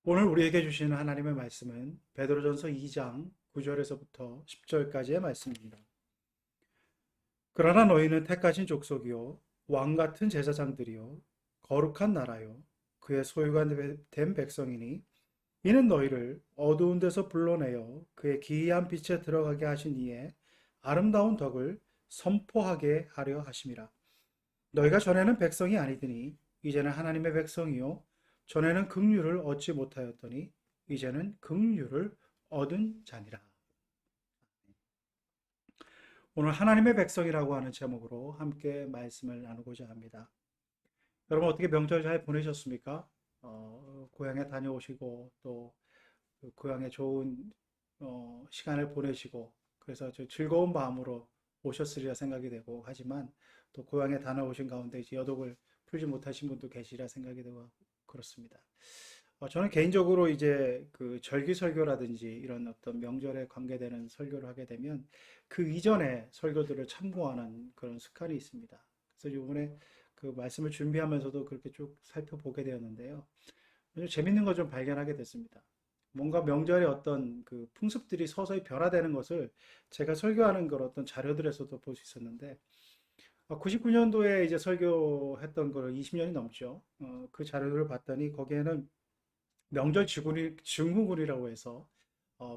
오늘 우리에게 주시는 하나님의 말씀은 베드로전서 2장 9절에서부터 10절까지의 말씀입니다. 그러나 너희는 택하신 족속이요 왕 같은 제사장들이요 거룩한 나라요 그의 소유가 된 백성이니 이는 너희를 어두운 데서 불러내어 그의 기이한 빛에 들어가게 하신 이의 아름다운 덕을 선포하게 하려 하심이라. 너희가 전에는 백성이 아니더니 이제는 하나님의 백성이요 전에는 긍휼을 얻지 못하였더니 이제는 긍휼을 얻은 자니라. 오늘 하나님의 백성이라고 하는 제목으로 함께 말씀을 나누고자 합니다. 여러분 어떻게 명절 잘 보내셨습니까? 고향에 다녀오시고 또 고향에 좋은 시간을 보내시고 그래서 즐거운 마음으로 오셨으리라 생각이 되고 하지만 또 고향에 다녀오신 가운데 이제 여독을 풀지 못하신 분도 계시리라 생각이 되고 그렇습니다. 저는 개인적으로 이제 그 절기 설교라든지 이런 어떤 명절에 관계되는 설교를 하게 되면 그 이전에 설교들을 참고하는 그런 습관이 있습니다. 그래서 이번에 그 말씀을 준비하면서도 그렇게 쭉 살펴보게 되었는데요. 재밌는 거 좀 발견하게 됐습니다. 뭔가 명절의 어떤 그 풍습들이 서서히 변화되는 것을 제가 설교하는 그런 어떤 자료들에서도 볼 수 있었는데, 99년도에 이제 설교했던 걸 20년이 넘죠. 그 자료를 봤더니 거기에는 명절 증후군이라고 해서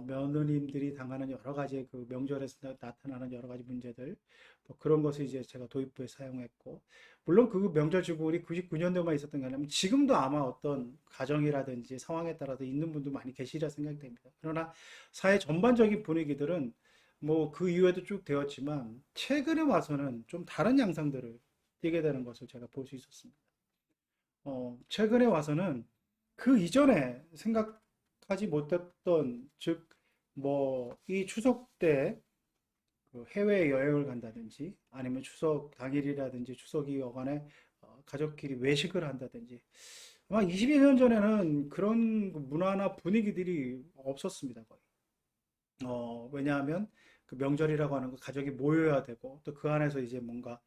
며느님들이 당하는 여러 가지 그 명절에서 나타나는 여러 가지 문제들 또 그런 것을 이제 제가 도입부에 사용했고 물론 그 명절 증후군이 99년도만 있었던 게 아니라 지금도 아마 어떤 가정이라든지 상황에 따라서 있는 분도 많이 계시리라 생각이 됩니다. 그러나 사회 전반적인 분위기들은 뭐 그 이후에도 쭉 되었지만 최근에 와서는 좀 다른 양상들을 띠게 되는 것을 제가 볼 수 있었습니다. 최근에 와서는 그 이전에 생각하지 못했던, 즉, 뭐, 이 추석 때 해외 여행을 간다든지, 아니면 추석 당일이라든지 추석이 어간에 가족끼리 외식을 한다든지, 아마 22년 전에는 그런 문화나 분위기들이 없었습니다, 거의. 왜냐하면 그 명절이라고 하는 거 가족이 모여야 되고, 또 그 안에서 이제 뭔가,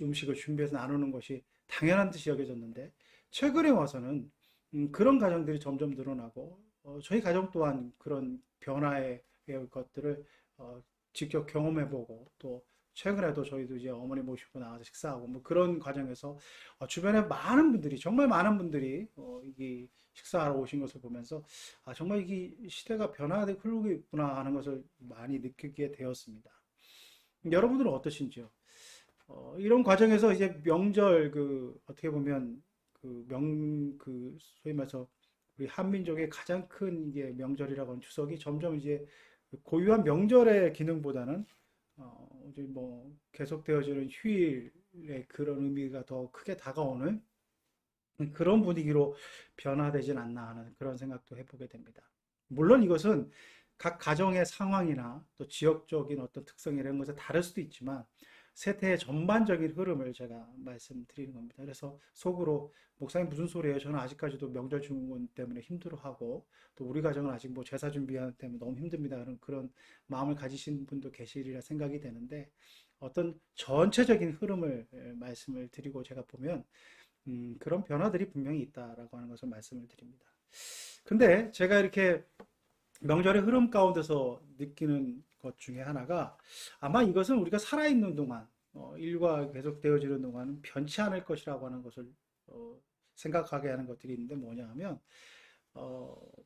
음식을 준비해서 나누는 것이 당연한 듯이 여겨졌는데, 최근에 와서는 그런 가정들이 점점 늘어나고 저희 가정 또한 그런 변화의 것들을 직접 경험해보고 또 최근에도 저희도 이제 어머니 모시고 나와서 식사하고 뭐 그런 과정에서 주변에 많은 분들이 정말 많은 분들이 이 식사하러 오신 것을 보면서 정말 이게 시대가 변화되고 흐르고 있구나 하는 것을 많이 느끼게 되었습니다. 여러분들은 어떠신지요? 이런 과정에서 이제 명절 그 어떻게 보면 그 소위 말해서 우리 한민족의 가장 큰 이게 명절이라고 하는 추석이 점점 이제 고유한 명절의 기능보다는 이제 뭐 계속되어지는 휴일의 그런 의미가 더 크게 다가오는 그런 분위기로 변화되진 않나 하는 그런 생각도 해보게 됩니다. 물론 이것은 각 가정의 상황이나 또 지역적인 어떤 특성 이런 것에 다를 수도 있지만 세태의 전반적인 흐름을 제가 말씀드리는 겁니다. 그래서 속으로 목사님 무슨 소리예요? 저는 아직까지도 명절 증후군 때문에 힘들어하고 또 우리 가정은 아직 뭐 제사 준비하는 때문에 너무 힘듭니다. 그런 마음을 가지신 분도 계시리라 생각이 되는데 어떤 전체적인 흐름을 말씀을 드리고 제가 보면 그런 변화들이 분명히 있다라고 하는 것을 말씀을 드립니다. 근데 제가 이렇게 명절의 흐름 가운데서 느끼는 것 중에 하나가 아마 이것은 우리가 살아있는 동안, 일과 계속되어지는 동안은 변치 않을 것이라고 하는 것을 생각하게 하는 것들이 있는데 뭐냐 하면,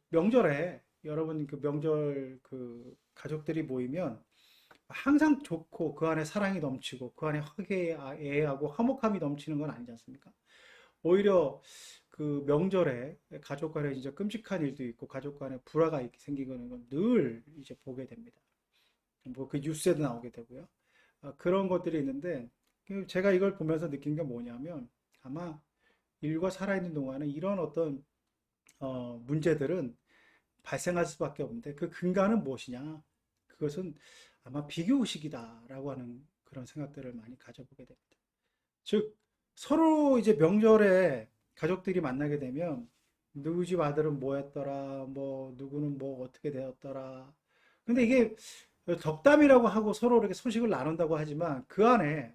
명절에 여러분 그 명절 그 가족들이 모이면 항상 좋고 그 안에 사랑이 넘치고 그 안에 화기애애하고 화목함이 넘치는 건 아니지 않습니까? 오히려 그 명절에 가족 간에 진짜 끔찍한 일도 있고 가족 간에 불화가 생기는 건 늘 이제 보게 됩니다. 뭐 그 뉴스에도 나오게 되고요. 그런 것들이 있는데 제가 이걸 보면서 느낀 게 뭐냐면 아마 인류가 살아있는 동안에 이런 어떤 문제들은 발생할 수밖에 없는데 그 근간은 무엇이냐? 그것은 아마 비교의식이다라고 하는 그런 생각들을 많이 가져보게 됩니다. 즉 서로 이제 명절에 가족들이 만나게 되면 누구 집 아들은 뭐 했더라, 뭐 누구는 뭐 어떻게 되었더라. 근데 이게 덕담이라고 하고 서로 이렇게 소식을 나눈다고 하지만 그 안에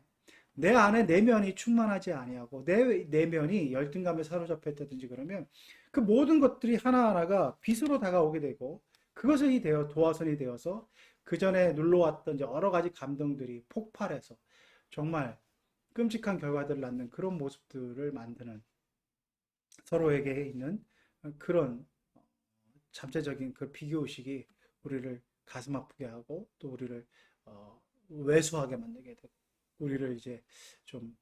내 안에 내면이 충만하지 아니하고 내 내면이 열등감에 사로잡혀 있다든지 그러면 그 모든 것들이 하나하나가 빛으로 다가오게 되고 그것이 되어 도화선이 되어서 그 전에 눌러왔던 여러 가지 감동들이 폭발해서 정말 끔찍한 결과들을 낳는 그런 모습들을 만드는 서로에게 있는 그런 잠재적인 그 비교의식이 우리를 가슴 아프게 하고 또 우리를 왜소하게 만들게 되고 우리를 이제 좀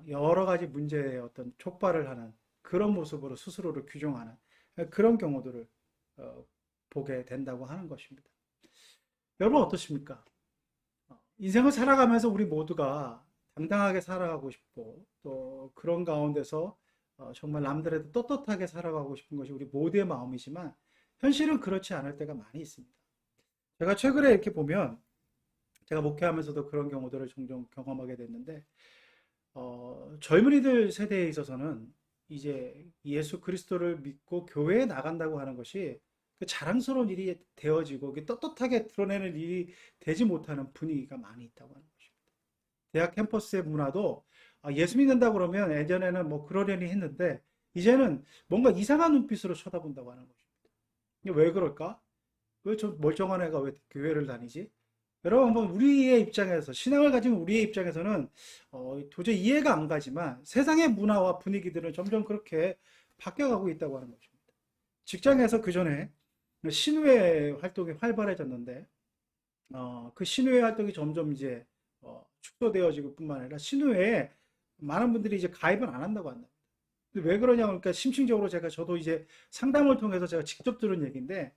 여러 가지 문제의 어떤 촉발을 하는 그런 모습으로 스스로를 규정하는 그런 경우들을 어, 보게 된다고 하는 것입니다. 여러분 어떠십니까? 인생을 살아가면서 우리 모두가 당당하게 살아가고 싶고 또 그런 가운데서 정말 남들에도 떳떳하게 살아가고 싶은 것이 우리 모두의 마음이지만 현실은 그렇지 않을 때가 많이 있습니다. 제가 최근에 이렇게 보면 제가 목회하면서도 그런 경우들을 종종 경험하게 됐는데 젊은이들 세대에 있어서는 이제 예수 그리스도를 믿고 교회에 나간다고 하는 것이 그 자랑스러운 일이 되어지고 떳떳하게 드러내는 일이 되지 못하는 분위기가 많이 있다고 하는 것입니다. 대학 캠퍼스의 문화도 예수 믿는다 그러면 예전에는 뭐 그러려니 했는데 이제는 뭔가 이상한 눈빛으로 쳐다본다고 하는 것입니다. 이게 왜 그럴까? 왜 저 멀쩡한 애가 왜 교회를 다니지? 여러분 한번 우리의 입장에서 신앙을 가진 우리의 입장에서는 도저히 이해가 안 가지만 세상의 문화와 분위기들은 점점 그렇게 바뀌어가고 있다고 하는 것입니다. 직장에서 그 전에 신우회 활동이 활발해졌는데 그 신우회 활동이 점점 이제 축소되어지고 뿐만 아니라 신우회에 많은 분들이 이제 가입을 안 한다고 한다. 왜 그러냐 그러니까 심층적으로 저도 이제 상담을 통해서 제가 직접 들은 얘기인데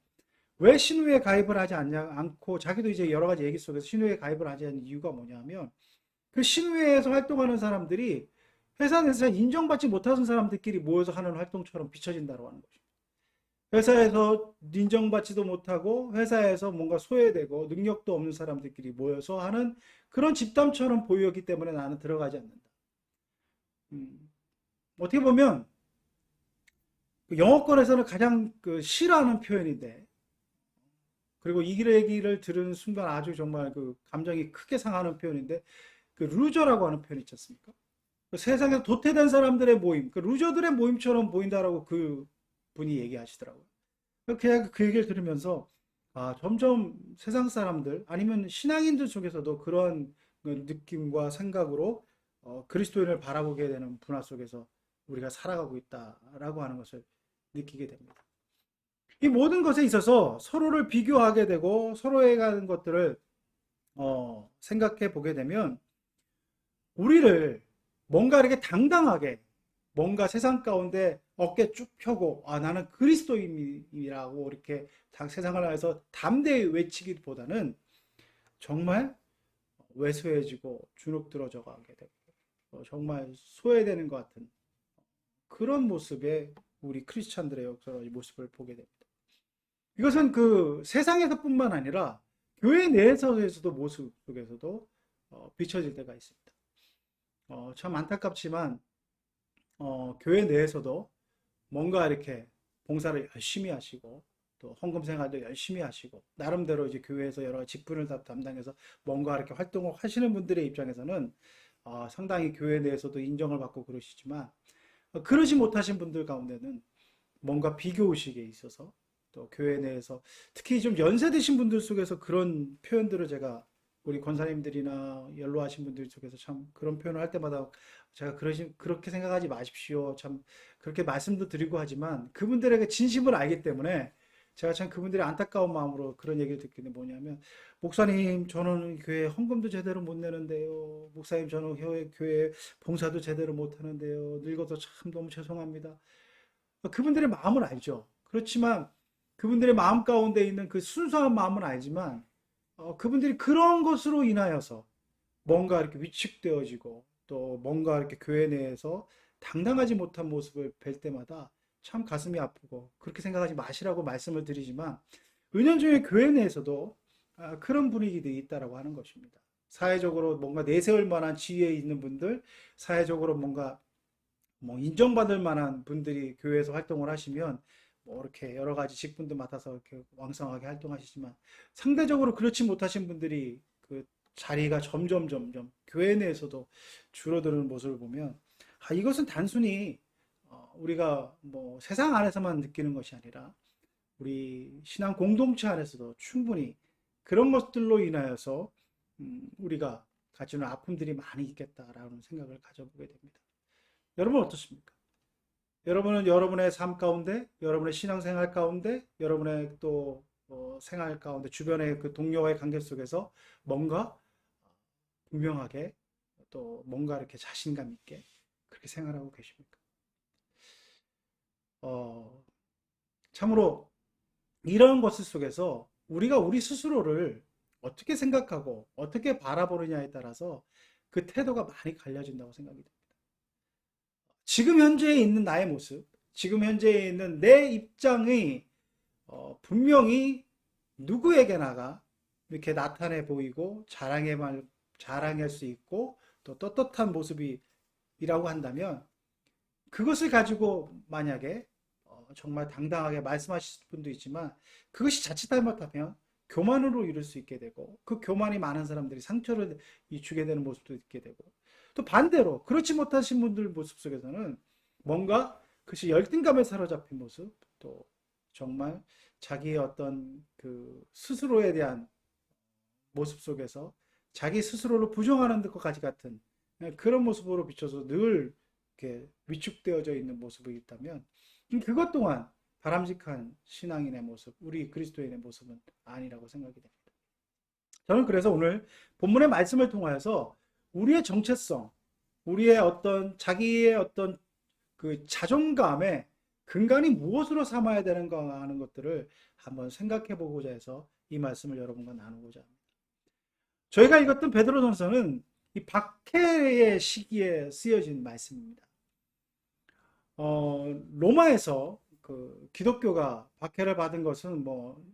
왜 신우에 가입을 하지 않고 자기도 이제 여러 가지 얘기 속에서 신우에 가입을 하지 않는 이유가 뭐냐면 그 신우회에서 활동하는 사람들이 회사 내에서 인정받지 못하는 사람들끼리 모여서 하는 활동처럼 비춰진다고 하는 거죠. 회사에서 인정받지도 못하고 회사에서 뭔가 소외되고 능력도 없는 사람들끼리 모여서 하는 그런 집단처럼 보이기 때문에 나는 들어가지 않는다. 어떻게 보면 그 영어권에서는 가장 그 싫어하는 표현인데 그리고 이 얘기를 들은 순간 아주 정말 그 감정이 크게 상하는 표현인데 그 루저라고 하는 표현 있지 않습니까? 그 세상에서 도태된 사람들의 모임, 그 루저들의 모임처럼 보인다라고 그 분이 얘기하시더라고요. 그냥 그 얘기를 들으면서 점점 세상 사람들 아니면 신앙인들 속에서도 그런 느낌과 생각으로 그리스도인을 바라보게 되는 문화 속에서 우리가 살아가고 있다라고 하는 것을 느끼게 됩니다. 이 모든 것에 있어서 서로를 비교하게 되고 서로에 관한 것들을 생각해 보게 되면 우리를 뭔가 이렇게 당당하게 뭔가 세상 가운데 어깨 쭉 펴고 나는 그리스도인이라고 이렇게 세상을 향해서 담대히 외치기보다는 정말 왜소해지고 주눅 들어져 가게 되고 정말 소외되는 것 같은 그런 모습의 우리 크리스찬들의 역사의 모습을 보게 됩니다. 이것은 그 세상에서뿐만 아니라 교회 내에서도 모습 속에서도 비춰질 때가 있습니다. 참 안타깝지만 교회 내에서도 뭔가 이렇게 봉사를 열심히 하시고 또 헌금 생활도 열심히 하시고 나름대로 이제 교회에서 여러 직분을 담당해서 뭔가 이렇게 활동을 하시는 분들의 입장에서는 상당히 교회 내에서도 인정을 받고 그러시지만 그러지 못하신 분들 가운데는 뭔가 비교의식에 있어서 또 교회 내에서 특히 좀 연세 드신 분들 속에서 그런 표현들을 제가 우리 권사님들이나 연로하신 분들 속에서 참 그런 표현을 할 때마다 제가 그렇게 생각하지 마십시오. 참 그렇게 말씀도 드리고 하지만 그분들에게 진심을 알기 때문에 제가 참 그분들의 안타까운 마음으로 그런 얘기를 듣기는 뭐냐면 목사님 저는 교회 헌금도 제대로 못 내는데요. 목사님 저는 교회 봉사도 제대로 못 하는데요. 늙어서 참 너무 죄송합니다. 그분들의 마음을 알죠. 그렇지만 그분들의 마음 가운데 있는 그 순수한 마음은 알지만 그분들이 그런 것으로 인하여서 뭔가 이렇게 위축되어지고 또 뭔가 이렇게 교회 내에서 당당하지 못한 모습을 뵐 때마다 참 가슴이 아프고 그렇게 생각하지 마시라고 말씀을 드리지만 은연중에 교회 내에서도 그런 분위기들이 있다라고 하는 것입니다. 사회적으로 뭔가 내세울 만한 지위에 있는 분들, 사회적으로 뭔가 뭐 인정받을 만한 분들이 교회에서 활동을 하시면 뭐 이렇게 여러 가지 직분도 맡아서 이렇게 왕성하게 활동하시지만 상대적으로 그렇지 못하신 분들이 그 자리가 점점 교회 내에서도 줄어드는 모습을 보면 이것은 단순히 우리가 뭐 세상 안에서만 느끼는 것이 아니라 우리 신앙 공동체 안에서도 충분히 그런 것들로 인하여서 우리가 가지는 아픔들이 많이 있겠다라는 생각을 가져보게 됩니다. 여러분 어떻습니까? 여러분은 여러분의 삶 가운데, 여러분의 신앙생활 가운데, 여러분의 또 생활 가운데 주변의 그 동료와의 관계 속에서 뭔가 분명하게 또 뭔가 이렇게 자신감 있게 그렇게 생활하고 계십니까? 어, 참으로 이런 것들 속에서 우리가 우리 스스로를 어떻게 생각하고 어떻게 바라보느냐에 따라서 그 태도가 많이 갈려진다고 생각이 됩니다. 지금 현재에 있는 나의 모습, 지금 현재에 있는 내 입장이 분명히 누구에게나가 이렇게 나타내 보이고 자랑할 수 있고 또 떳떳한 모습이라고 한다면 그것을 가지고 만약에 정말 당당하게 말씀하실 분도 있지만 그것이 자칫 잘못하면 교만으로 이룰 수 있게 되고 그 교만이 많은 사람들이 상처를 주게 되는 모습도 있게 되고 또 반대로 그렇지 못하신 분들 모습 속에서는 뭔가 그것이 열등감에 사로잡힌 모습 또 정말 자기의 어떤 그 스스로에 대한 모습 속에서 자기 스스로를 부정하는 것까지 같은 그런 모습으로 비춰서 늘 이렇게 위축되어져 있는 모습이 있다면 그것 또한 바람직한 신앙인의 모습, 우리 그리스도인의 모습은 아니라고 생각이 됩니다. 저는 그래서 오늘 본문의 말씀을 통하여서 우리의 정체성, 우리의 어떤 자기의 어떤 그 자존감의 근간이 무엇으로 삼아야 되는가 하는 것들을 한번 생각해 보고자 해서 이 말씀을 여러분과 나누고자 합니다. 저희가 읽었던 베드로전서는 이 박해의 시기에 쓰여진 말씀입니다. 로마에서 그 기독교가 박해를 받은 것은 뭐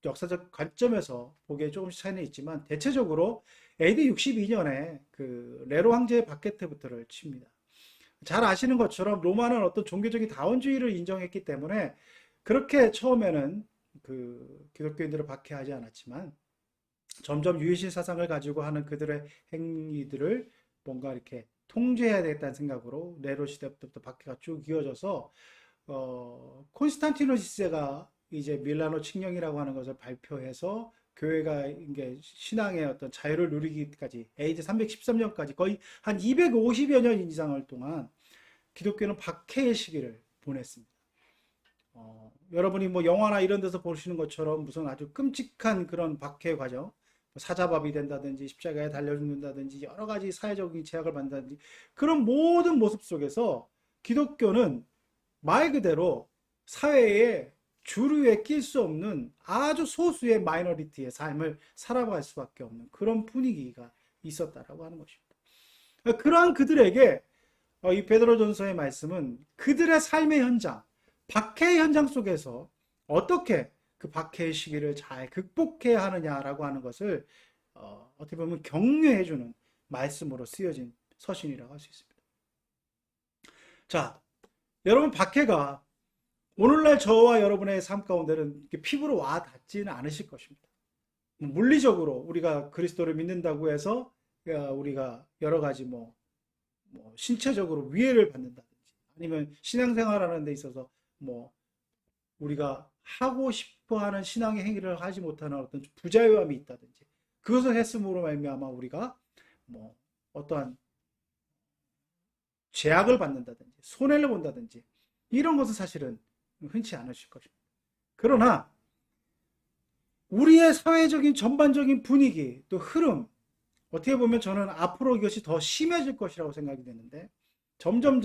역사적 관점에서 보기에 조금씩 차이는 있지만 대체적으로 AD 62년에 그 네로 황제의 박해 때부터를 칩니다. 잘 아시는 것처럼 로마는 어떤 종교적인 다원주의를 인정했기 때문에 그렇게 처음에는 그 기독교인들을 박해하지 않았지만 점점 유해신 사상을 가지고 하는 그들의 행위들을 뭔가 이렇게 통제해야 되겠다는 생각으로 네로 시대부터 박해가 쭉 이어져서 콘스탄티노스가 이제 밀라노 칙령이라고 하는 것을 발표해서 교회가 이게 신앙의 어떤 자유를 누리기까지 AD 313년까지 거의 한 250여 년 이상을 동안 기독교는 박해의 시기를 보냈습니다. 여러분이 뭐 영화나 이런 데서 보시는 것처럼 무슨 아주 끔찍한 그런 박해 과정, 사자밥이 된다든지 십자가에 달려 죽는다든지 여러 가지 사회적인 제약을 받는다든지 그런 모든 모습 속에서 기독교는 말 그대로 사회에 주류에 낄 수 없는 아주 소수의 마이너리티의 삶을 살아갈 수밖에 없는 그런 분위기가 있었다라고 하는 것입니다. 그러한 그들에게 이 베드로전서의 말씀은 그들의 삶의 현장, 박해의 현장 속에서 어떻게 그 박해의 시기를 잘 극복해야 하느냐라고 하는 것을 어떻게 보면 격려해주는 말씀으로 쓰여진 서신이라고 할 수 있습니다. 자, 여러분 박해가 오늘날 저와 여러분의 삶 가운데는 피부로 와 닿지는 않으실 것입니다. 물리적으로 우리가 그리스도를 믿는다고 해서 우리가 여러 가지 뭐 신체적으로 위해를 받는다든지 아니면 신앙생활하는 데 있어서 뭐 우리가 하고 싶어하는 신앙의 행위를 하지 못하는 어떤 부자유함이 있다든지 그것을 했음으로 말미암아 우리가 뭐 어떠한 제약을 받는다든지 손해를 본다든지 이런 것은 사실은 흔치 않으실 것입니다. 그러나 우리의 사회적인 전반적인 분위기 또 흐름 어떻게 보면 저는 앞으로 이것이 더 심해질 것이라고 생각이 되는데 점점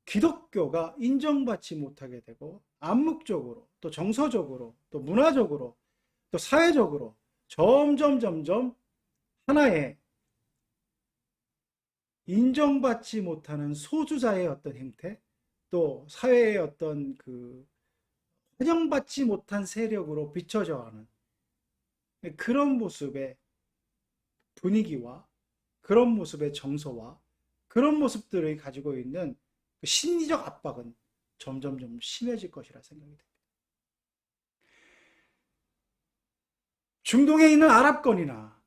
기독교가 인정받지 못하게 되고 암묵적으로 또 정서적으로 또 문화적으로 또 사회적으로 점점 하나의 인정받지 못하는 소수자의 어떤 행태 또 사회의 어떤 그 환영받지 못한 세력으로 비춰져 가는 그런 모습의 분위기와 그런 모습의 정서와 그런 모습들을 가지고 있는 심리적 압박은 점점 심해질 것이라 생각이 됩니다. 중동에 있는 아랍권이나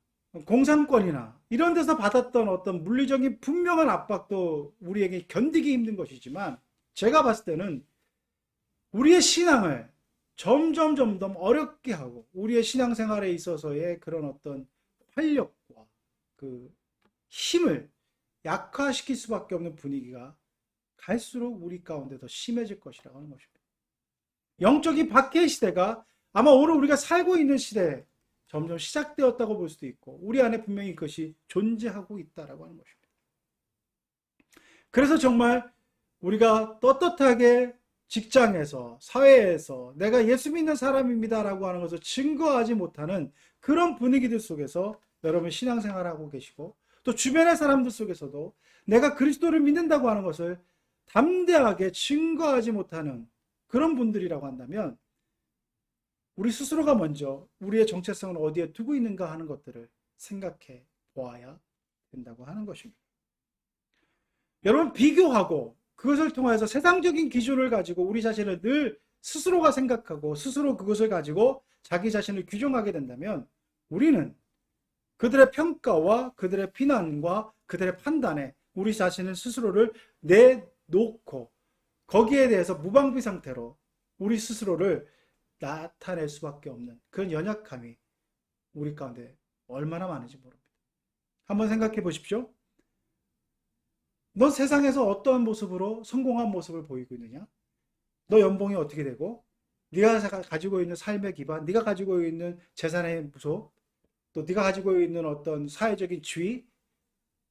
공산권이나 이런 데서 받았던 어떤 물리적인 분명한 압박도 우리에게 견디기 힘든 것이지만, 제가 봤을 때는 우리의 신앙을 점점 어렵게 하고 우리의 신앙생활에 있어서의 그런 어떤 활력과 그 힘을 약화시킬 수밖에 없는 분위기가 갈수록 우리 가운데 더 심해질 것이라고 하는 것입니다. 영적인 박해의 시대가 아마 오늘 우리가 살고 있는 시대에 점점 시작되었다고 볼 수도 있고, 우리 안에 분명히 그것이 존재하고 있다라고 하는 것입니다. 그래서 정말 우리가 떳떳하게 직장에서, 사회에서 내가 예수 믿는 사람입니다라고 하는 것을 증거하지 못하는 그런 분위기들 속에서 여러분 신앙생활하고 계시고, 또 주변의 사람들 속에서도 내가 그리스도를 믿는다고 하는 것을 담대하게 증거하지 못하는 그런 분들이라고 한다면, 우리 스스로가 먼저 우리의 정체성을 어디에 두고 있는가 하는 것들을 생각해 보아야 된다고 하는 것입니다. 여러분, 비교하고 그것을 통해서 세상적인 기준을 가지고 우리 자신을 늘 스스로가 생각하고 스스로 그것을 가지고 자기 자신을 규정하게 된다면, 우리는 그들의 평가와 그들의 비난과 그들의 판단에 우리 자신을 스스로를 내놓고 거기에 대해서 무방비 상태로 우리 스스로를 나타낼 수밖에 없는 그런 연약함이 우리 가운데 얼마나 많은지 모릅니다. 한번 생각해 보십시오. 너 세상에서 어떠한 모습으로 성공한 모습을 보이고 있느냐? 너 연봉이 어떻게 되고, 네가 가지고 있는 삶의 기반, 네가 가지고 있는 재산의 무속, 또 네가 가지고 있는 어떤 사회적인 지위,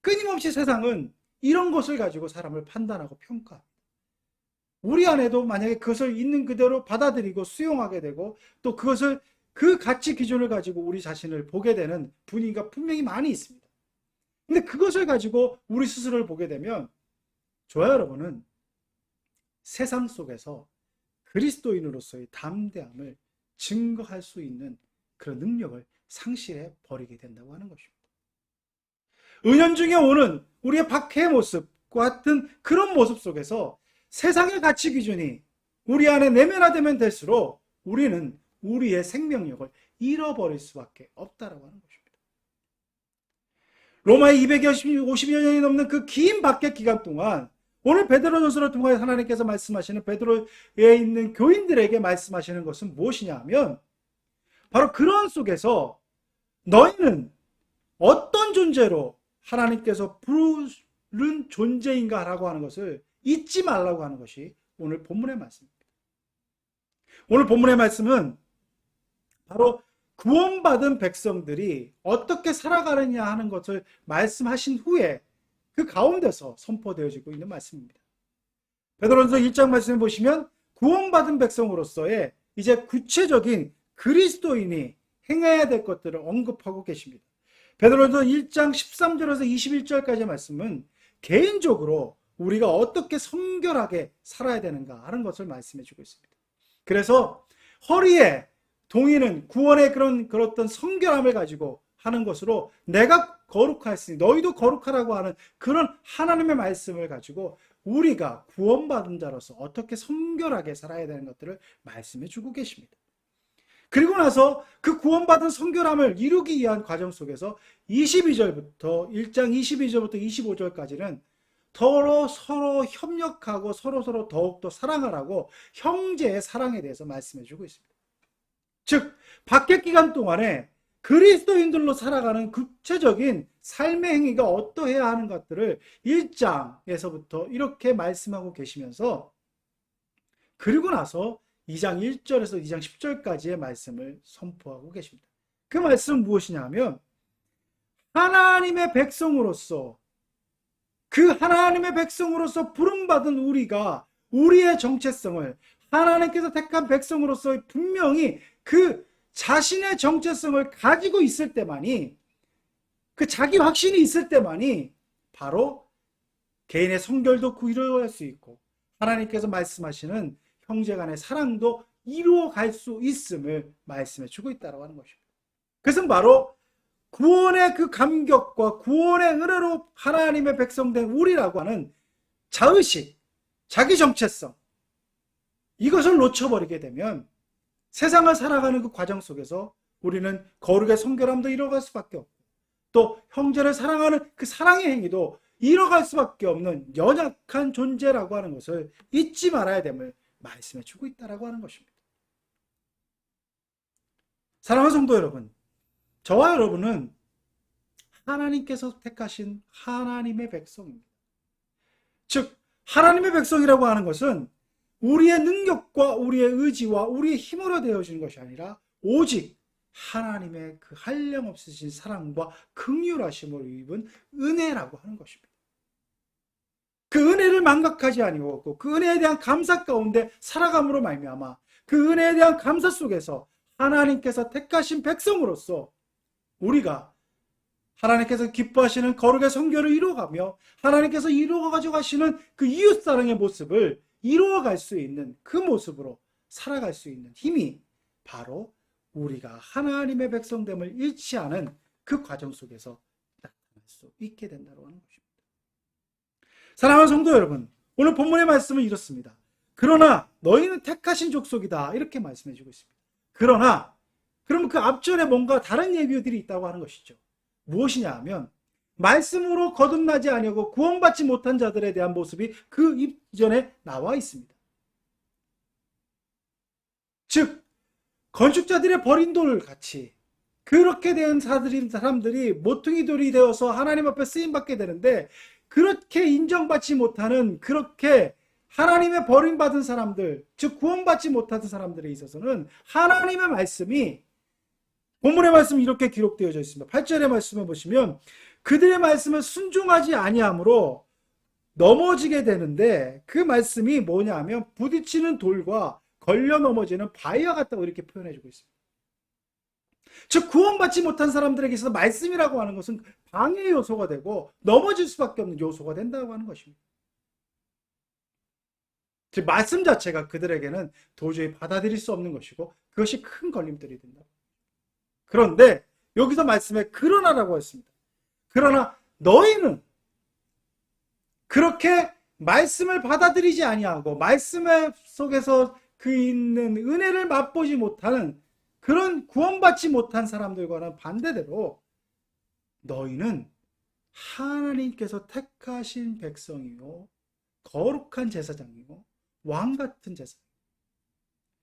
끊임없이 세상은 이런 것을 가지고 사람을 판단하고 평가합니다. 우리 안에도 만약에 그것을 있는 그대로 받아들이고 수용하게 되고, 또 그것을 그 가치 기준을 가지고 우리 자신을 보게 되는 분위기가 분명히 많이 있습니다. 근데 그것을 가지고 우리 스스로를 보게 되면, 저와 여러분은 세상 속에서 그리스도인으로서의 담대함을 증거할 수 있는 그런 능력을 상실해 버리게 된다고 하는 것입니다. 은연중에 오는 우리의 박해의 모습과 같은 그런 모습 속에서 세상의 가치 기준이 우리 안에 내면화되면 될수록 우리는 우리의 생명력을 잃어버릴 수밖에 없다라고 하는 것입니다. 로마의 250여 년이 넘는 그 긴 박해 기간 동안 오늘 베드로전서를 통해 하나님께서 말씀하시는, 베드로에 있는 교인들에게 말씀하시는 것은 무엇이냐 하면, 바로 그런 속에서 너희는 어떤 존재로 하나님께서 부른 존재인가라고 하는 것을 잊지 말라고 하는 것이 오늘 본문의 말씀입니다. 오늘 본문의 말씀은 바로 구원받은 백성들이 어떻게 살아가느냐 하는 것을 말씀하신 후에 그 가운데서 선포되어지고 있는 말씀입니다. 베드로전서 1장 말씀을 보시면 구원받은 백성으로서의 이제 구체적인 그리스도인이 행해야 될 것들을 언급하고 계십니다. 베드로전서 1장 13절에서 21절까지의 말씀은 개인적으로 우리가 어떻게 성결하게 살아야 되는가 하는 것을 말씀해 주고 있습니다. 그래서 허리에 동이는 구원의 그런 어떤 성결함을 가지고 하는 것으로 내가 거룩하였으니 너희도 거룩하라고 하는 그런 하나님의 말씀을 가지고 우리가 구원받은 자로서 어떻게 성결하게 살아야 되는 것들을 말씀해 주고 계십니다. 그리고 나서 그 구원받은 성결함을 이루기 위한 과정 속에서 22절부터 1장 22절부터 25절까지는 서로 협력하고 서로 더욱더 사랑하라고 형제의 사랑에 대해서 말씀해 주고 있습니다. 즉 박해 기간 동안에 그리스도인들로 살아가는 구체적인 삶의 행위가 어떠해야 하는 것들을 1장에서부터 이렇게 말씀하고 계시면서, 그리고 나서 2장 1절에서 2장 10절까지의 말씀을 선포하고 계십니다. 그 말씀은 무엇이냐 하면, 하나님의 백성으로서, 그 하나님의 백성으로서 부름받은 우리가 우리의 정체성을 하나님께서 택한 백성으로서 분명히 그 자신의 정체성을 가지고 있을 때만이, 그 자기 확신이 있을 때만이 바로 개인의 성결도 이루어갈 수 있고 하나님께서 말씀하시는 형제간의 사랑도 이루어갈 수 있음을 말씀해 주고 있다고 하는 것입니다. 그것은 바로 구원의 그 감격과 구원의 은혜로 하나님의 백성된 우리라고 하는 자의식, 자기 정체성, 이것을 놓쳐버리게 되면 세상을 살아가는 그 과정 속에서 우리는 거룩의 성결함도 잃어갈 수밖에 없고 또 형제를 사랑하는 그 사랑의 행위도 잃어갈 수밖에 없는 연약한 존재라고 하는 것을 잊지 말아야 됨을 말씀해 주고 있다라고 하는 것입니다. 사랑하는 성도 여러분, 저와 여러분은 하나님께서 택하신 하나님의 백성입니다. 즉 하나님의 백성이라고 하는 것은 우리의 능력과 우리의 의지와 우리의 힘으로 되어지는 것이 아니라 오직 하나님의 그 한량없으신 사랑과 긍휼하심으로 입은 은혜라고 하는 것입니다. 그 은혜를 망각하지 아니하고 그 은혜에 대한 감사 가운데 살아감으로 말미암아 그 은혜에 대한 감사 속에서 하나님께서 택하신 백성으로서 우리가 하나님께서 기뻐하시는 거룩의 성결을 이루어가며 하나님께서 이루어가지고 가시는 그 이웃사랑의 모습을 이루어갈 수 있는 그 모습으로 살아갈 수 있는 힘이 바로 우리가 하나님의 백성됨을 잃지 않은 그 과정 속에서 나타날 수 있게 된다고 하는 것입니다. 사랑하는 성도 여러분, 오늘 본문의 말씀은 이렇습니다. 그러나 너희는 택하신 족속이다 이렇게 말씀해 주고 있습니다. 그러나 그러면 그 앞전에 뭔가 다른 예비들이 있다고 하는 것이죠. 무엇이냐 하면 말씀으로 거듭나지 아니하고 구원받지 못한 자들에 대한 모습이 그 이전에 나와 있습니다. 즉 건축자들의 버린 돌 같이 그렇게 된 사람들이 모퉁이 돌이 되어서 하나님 앞에 쓰임받게 되는데 그렇게 인정받지 못하는 그렇게 하나님의 버림받은 사람들, 즉 구원받지 못하던 사람들에 있어서는 하나님의 말씀이 본문의 말씀이 이렇게 기록되어져 있습니다. 8절의 말씀을 보시면 그들의 말씀을 순종하지 아니함으로 넘어지게 되는데 그 말씀이 뭐냐 하면 부딪히는 돌과 걸려 넘어지는 바위와 같다고 이렇게 표현해 주고 있습니다. 즉 구원받지 못한 사람들에게 있어서 말씀이라고 하는 것은 방해 요소가 되고 넘어질 수밖에 없는 요소가 된다고 하는 것입니다. 즉 말씀 자체가 그들에게는 도저히 받아들일 수 없는 것이고 그것이 큰 걸림돌이 된다. 그런데 여기서 말씀에 그러나라고 했습니다. 그러나 너희는 그렇게 말씀을 받아들이지 아니하고 말씀 속에서 그 있는 은혜를 맛보지 못하는 그런 구원받지 못한 사람들과는 반대대로 너희는 하나님께서 택하신 백성이요 거룩한 제사장이요 왕 같은 제사장.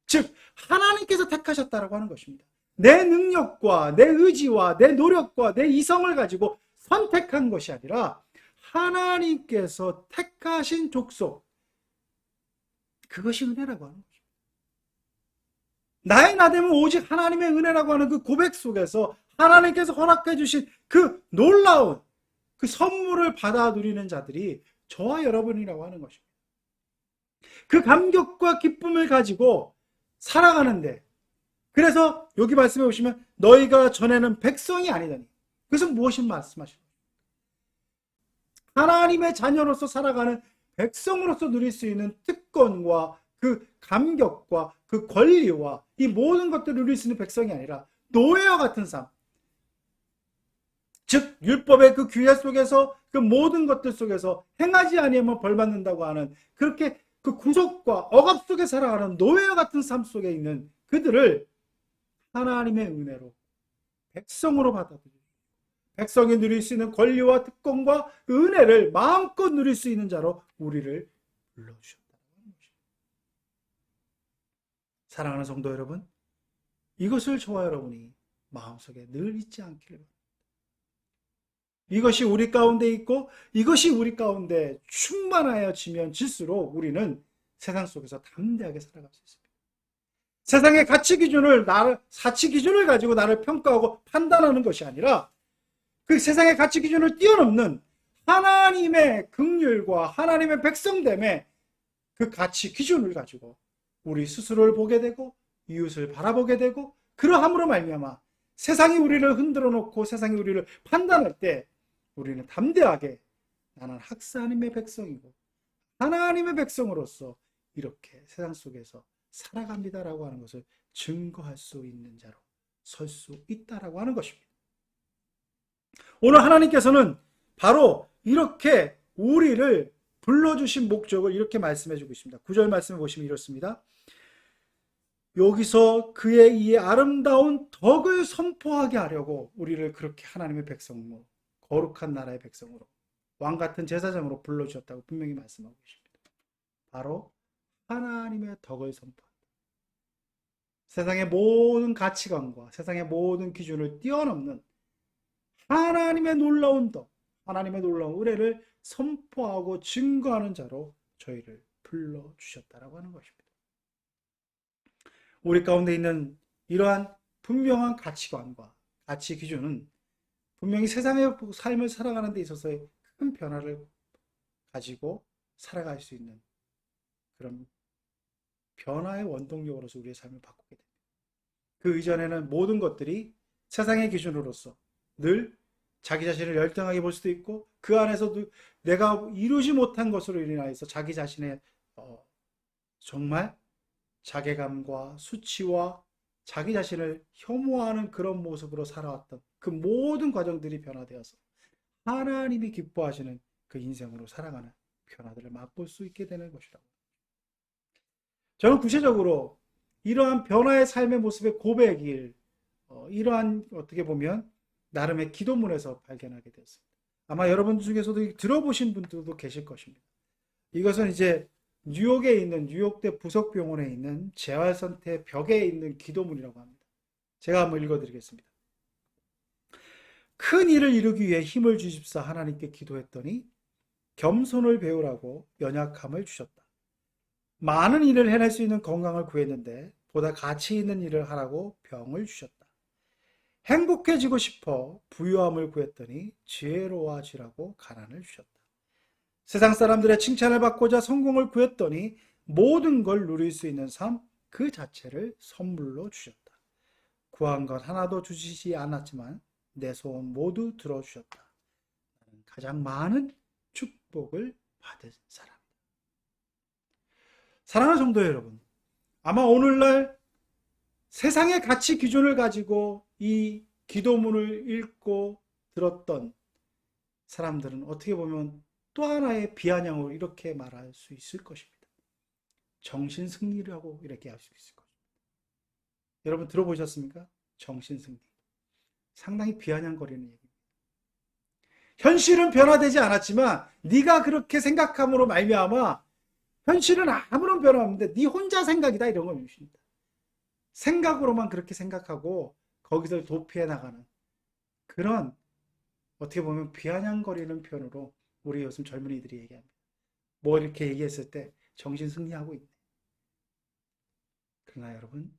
즉 하나님께서 택하셨다라고 하는 것입니다. 내 능력과 내 의지와 내 노력과 내 이성을 가지고 선택한 것이 아니라 하나님께서 택하신 족속, 그것이 은혜라고 하는 것입니다. 나의 나됨은 오직 하나님의 은혜라고 하는 그 고백 속에서 하나님께서 허락해 주신 그 놀라운 그 선물을 받아 누리는 자들이 저와 여러분이라고 하는 것입니다. 그 감격과 기쁨을 가지고 살아가는데, 그래서 여기 말씀해 보시면 너희가 전에는 백성이 아니더니, 그것은 무엇을 말씀하시는 거예요? 하나님의 자녀로서 살아가는 백성으로서 누릴 수 있는 특권과 그 감격과 그 권리와 이 모든 것들을 누릴 수 있는 백성이 아니라 노예와 같은 삶, 즉 율법의 그 규례 속에서 그 모든 것들 속에서 행하지 아니하면 벌받는다고 하는 그렇게 그 구속과 억압 속에 살아가는 노예와 같은 삶 속에 있는 그들을 하나님의 은혜로 백성으로 받아들이고 백성이 누릴 수 있는 권리와 특권과 은혜를 마음껏 누릴 수 있는 자로 우리를 불러주셨다. 사랑하는 성도 여러분, 이것을 저와 여러분이 마음속에 늘 잊지 않기를 바랍니다. 이것이 우리 가운데 있고 이것이 우리 가운데 충만하여지면 질수록 우리는 세상 속에서 담대하게 살아갈 수 있습니다. 세상의 가치 기준을 가지고 나를 평가하고 판단하는 것이 아니라 그 세상의 가치 기준을 뛰어넘는 하나님의 긍휼과 하나님의 백성됨의 그 가치 기준을 가지고 우리 스스로를 보게 되고 이웃을 바라보게 되고 그러함으로 말미암아 세상이 우리를 흔들어 놓고 세상이 우리를 판단할 때 우리는 담대하게 나는 하나님의 백성이고 하나님의 백성으로서 이렇게 세상 속에서 살아갑니다라고 하는 것을 증거할 수 있는 자로 설 수 있다라고 하는 것입니다. 오늘 하나님께서는 바로 이렇게 우리를 불러주신 목적을 이렇게 말씀해 주고 있습니다. 9절 말씀을 보시면 이렇습니다. 여기서 그의 이 아름다운 덕을 선포하게 하려고 우리를 그렇게 하나님의 백성으로, 거룩한 나라의 백성으로, 왕 같은 제사장으로 불러주셨다고 분명히 말씀하고 계십니다. 바로 하나님의 덕을 선포한다. 세상의 모든 가치관과 세상의 모든 기준을 뛰어넘는 하나님의 놀라운 덕, 하나님의 놀라운 은혜를 선포하고 증거하는 자로 저희를 불러주셨다라고 하는 것입니다. 우리 가운데 있는 이러한 분명한 가치관과 가치 기준은 분명히 세상의 삶을 살아가는 데 있어서의 큰 변화를 가지고 살아갈 수 있는 그런 변화의 원동력으로서 우리의 삶을 바꾸게 됩니다. 그 이전에는 모든 것들이 세상의 기준으로서 늘 자기 자신을 열등하게 볼 수도 있고 그 안에서도 내가 이루지 못한 것으로 인하여서 자기 자신의 정말 자괴감과 수치와 자기 자신을 혐오하는 그런 모습으로 살아왔던 그 모든 과정들이 변화되어서 하나님이 기뻐하시는 그 인생으로 살아가는 변화들을 맛볼 수 있게 되는 것이라고. 저는 구체적으로 이러한 변화의 삶의 모습의 고백일, 이러한 어떻게 보면 나름의 기도문에서 발견하게 되었습니다. 아마 여러분 중에서도 들어보신 분들도 계실 것입니다. 이것은 이제 뉴욕에 있는 뉴욕대 부석병원에 있는 재활선태 벽에 있는 기도문이라고 합니다. 제가 한번 읽어드리겠습니다. 큰 일을 이루기 위해 힘을 주십사 하나님께 기도했더니 겸손을 배우라고 연약함을 주셨다. 많은 일을 해낼 수 있는 건강을 구했는데 보다 가치 있는 일을 하라고 병을 주셨다. 행복해지고 싶어 부유함을 구했더니 지혜로워지라고 가난을 주셨다. 세상 사람들의 칭찬을 받고자 성공을 구했더니 모든 걸 누릴 수 있는 삶 그 자체를 선물로 주셨다. 구한 것 하나도 주시지 않았지만 내 소원 모두 들어주셨다. 나는 가장 많은 축복을 받은 사람이다. 사랑하는 성도 여러분, 아마 오늘날 세상의 가치 기준을 가지고 이 기도문을 읽고 들었던 사람들은 어떻게 보면 또 하나의 비아냥으로 이렇게 말할 수 있을 것입니다. 정신승리라고 이렇게 할 수 있을 것입니다. 여러분 들어보셨습니까? 정신승리. 상당히 비아냥거리는 얘기입니다. 현실은 변화되지 않았지만 네가 그렇게 생각함으로 말미암아 현실은 아무런 변화 없는데 네 혼자 생각이다 이런 것입니다. 생각으로만 그렇게 생각하고 거기서 도피해 나가는 그런 어떻게 보면 비아냥거리는 표현으로 우리 요즘 젊은이들이 얘기합니다. 뭐 이렇게 얘기했을 때 정신 승리하고 있네. 그러나 여러분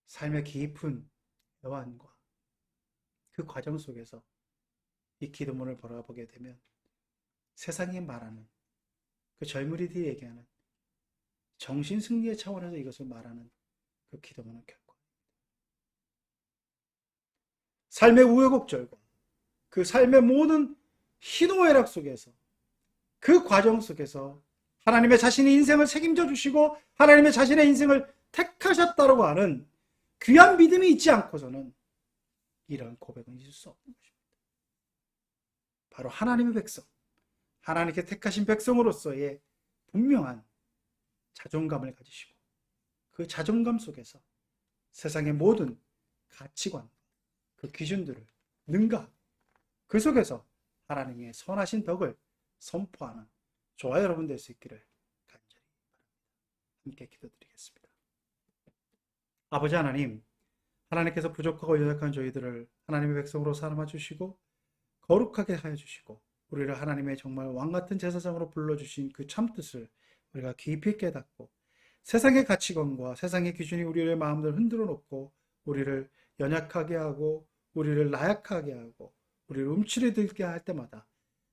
삶의 깊은 애환과 그 과정 속에서 이 기도문을 바라보게 되면 세상이 말하는 그 젊은이들이 얘기하는 정신 승리의 차원에서 이것을 말하는 그 기도문은 결코 삶의 우여곡절과 그 삶의 모든 희노애락 속에서 그 과정 속에서 하나님의 자신의 인생을 책임져 주시고 하나님의 자신의 인생을 택하셨다고 하는 귀한 믿음이 있지 않고서는 이런 고백은 있을 수 없는 것입니다. 바로 하나님의 백성, 하나님께 택하신 백성으로서의 분명한 자존감을 가지시고 그 자존감 속에서 세상의 모든 가치관, 그 기준들을 능가하고 그 속에서 하나님의 선하신 덕을 선포하는 저와 여러분 될 수 있기를 간절히 바랍니다. 함께 기도드리겠습니다. 아버지 하나님, 하나님께서 부족하고 연약한 저희들을 하나님의 백성으로 삼아 주시고 거룩하게 하여 주시고 우리를 하나님의 정말 왕같은 제사장으로 불러주신 그 참뜻을 우리가 깊이 깨닫고 세상의 가치관과 세상의 기준이 우리의 마음을 흔들어 놓고 우리를 연약하게 하고 우리를 나약하게 하고 우리를 움츠러들게 할 때마다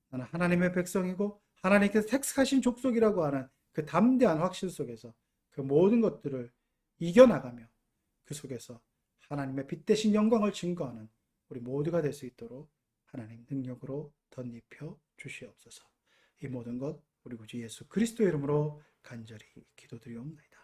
나는 하나님의 백성이고 하나님께서 택하신 족속이라고 하는 그 담대한 확신 속에서 그 모든 것들을 이겨나가며 그 속에서 하나님의 빛대신 영광을 증거하는 우리 모두가 될 수 있도록 하나님 능력으로 덧입혀 주시옵소서. 이 모든 것 우리 구주 예수 그리스도의 이름으로 간절히 기도드리옵나이다.